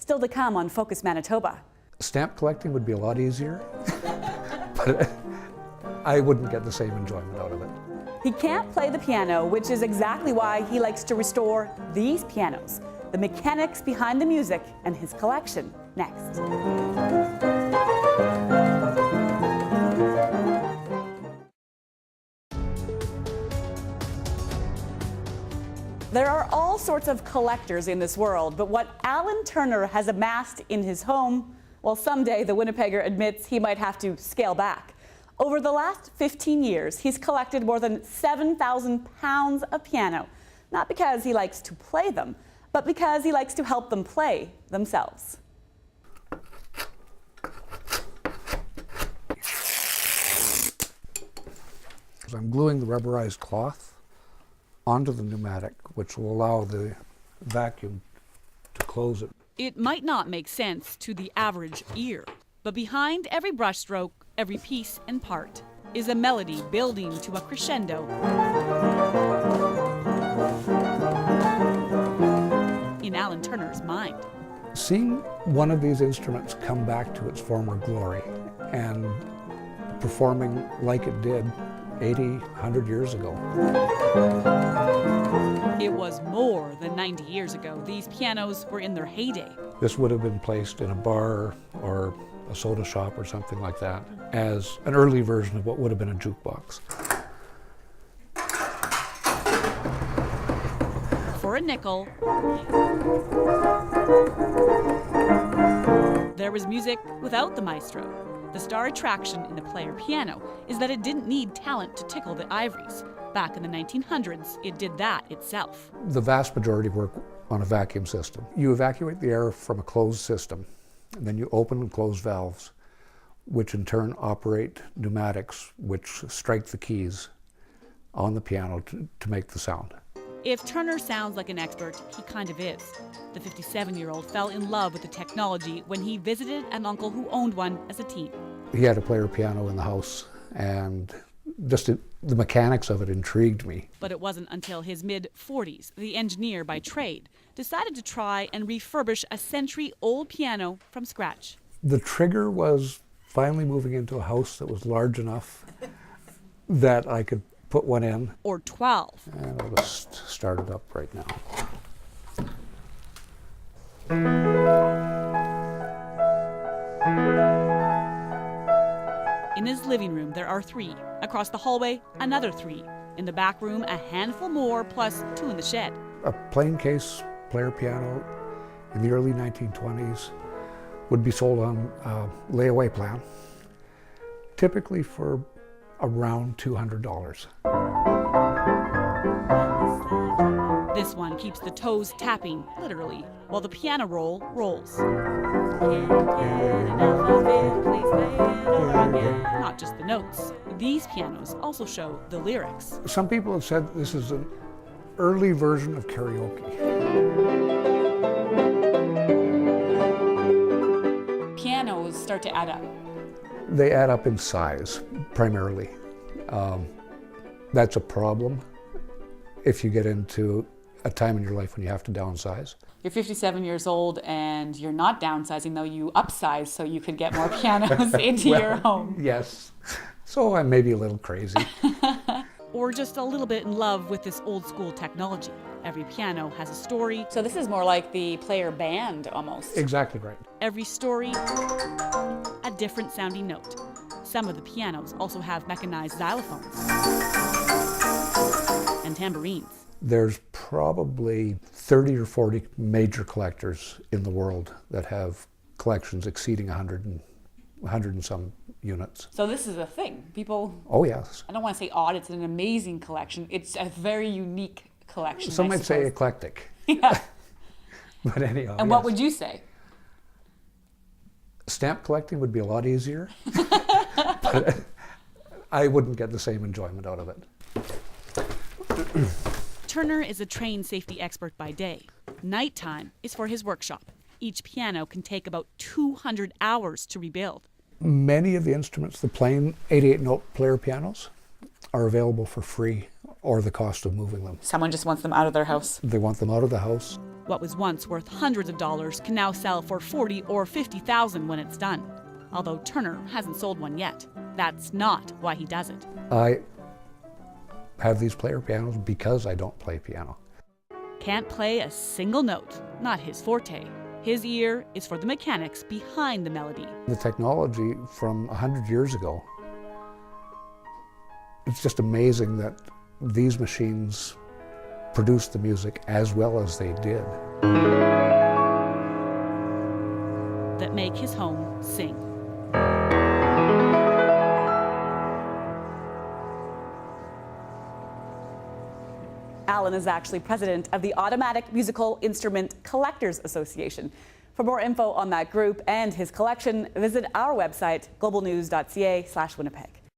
Still to come on Focus Manitoba. Stamp collecting would be a lot easier, but I wouldn't get the same enjoyment out of it. He can't play the piano, which is exactly why he likes to restore these pianos. The mechanics behind the music and his collection, next. There are all sorts of collectors in this world, but what Alan Turner has amassed in his home, well, someday the Winnipegger admits he might have to scale back. Over the last 15 years, he's collected more than 7,000 pounds of piano, not because he likes to play them, but because he likes to help them play themselves. I'm gluing the rubberized cloth onto the pneumatic, which will allow the vacuum to close it. It might not make sense to the average ear, but behind every brushstroke, every piece and part, is a melody building to a crescendo. In Alan Turner's mind. Seeing one of these instruments come back to its former glory and performing like it did 80, 100 years ago. It was more than 90 years ago. These pianos were in their heyday. This would have been placed in a bar or a soda shop or something like that as an early version of what would have been a jukebox. For a nickel, there was music without the maestro. The star attraction in the player piano is that it didn't need talent to tickle the ivories. Back in the 1900s, it did that itself. The vast majority work on a vacuum system. You evacuate the air from a closed system, and then you open and close valves, which in turn operate pneumatics, which strike the keys on the piano to make the sound. If Turner sounds like an expert, he kind of is. The 57-year-old fell in love with the technology when he visited an uncle who owned one as a teen. He had a player piano in the house, and just the mechanics of it intrigued me. But it wasn't until his mid-40s, the engineer by trade, decided to try and refurbish a century-old piano from scratch. The trigger was finally moving into a house that was large enough that I could put one in. Or 12. And I'll just start it up right now. In his living room, there are 3. Across the hallway, another 3. In the back room, a handful more, plus 2 in the shed. A plain case player piano in the early 1920s would be sold on a layaway plan, typically for around $200. This one keeps the toes tapping, literally, while the piano roll rolls. Not just the notes. These pianos also show the lyrics. Some people have said this is an early version of karaoke. Pianos start to add up. They add up in size, primarily. That's a problem if you get into a time in your life when you have to downsize. You're 57 years old and you're not downsizing, though you upsize so you could get more pianos into your home. Yes. So I'm maybe a little crazy. Or just a little bit in love with this old school technology. Every piano has a story. So this is more like the player band almost. Exactly right. Every story, a different sounding note. Some of the pianos also have mechanized xylophones and tambourines. There's probably 30 or 40 major collectors in the world that have collections exceeding 100 and some units. So this is a thing. People, oh yes. I don't want to say odd, it's an amazing collection. It's a very unique collection. Some might say eclectic. Yeah. But anyhow. And yes. what would you say? Stamp collecting would be a lot easier, but I wouldn't get the same enjoyment out of it. Turner is a trained safety expert by day. Nighttime is for his workshop. Each piano can take about 200 hours to rebuild. Many of the instruments, the plain 88-note player pianos, are available for free or the cost of moving them. Someone just wants them out of their house. They want them out of the house. What was once worth hundreds of dollars can now sell for $40,000 or $50,000 when it's done. Although Turner hasn't sold one yet. That's not why he does it. I have these player pianos because I don't play piano. Can't play a single note, not his forte. His ear is for the mechanics behind the melody. The technology from 100 years ago, it's just amazing that these machines produced the music as well as they did. That make his home sing. Alan is actually president of the Automatic Musical Instrument Collectors Association. For more info on that group and his collection, visit our website, globalnews.ca/Winnipeg.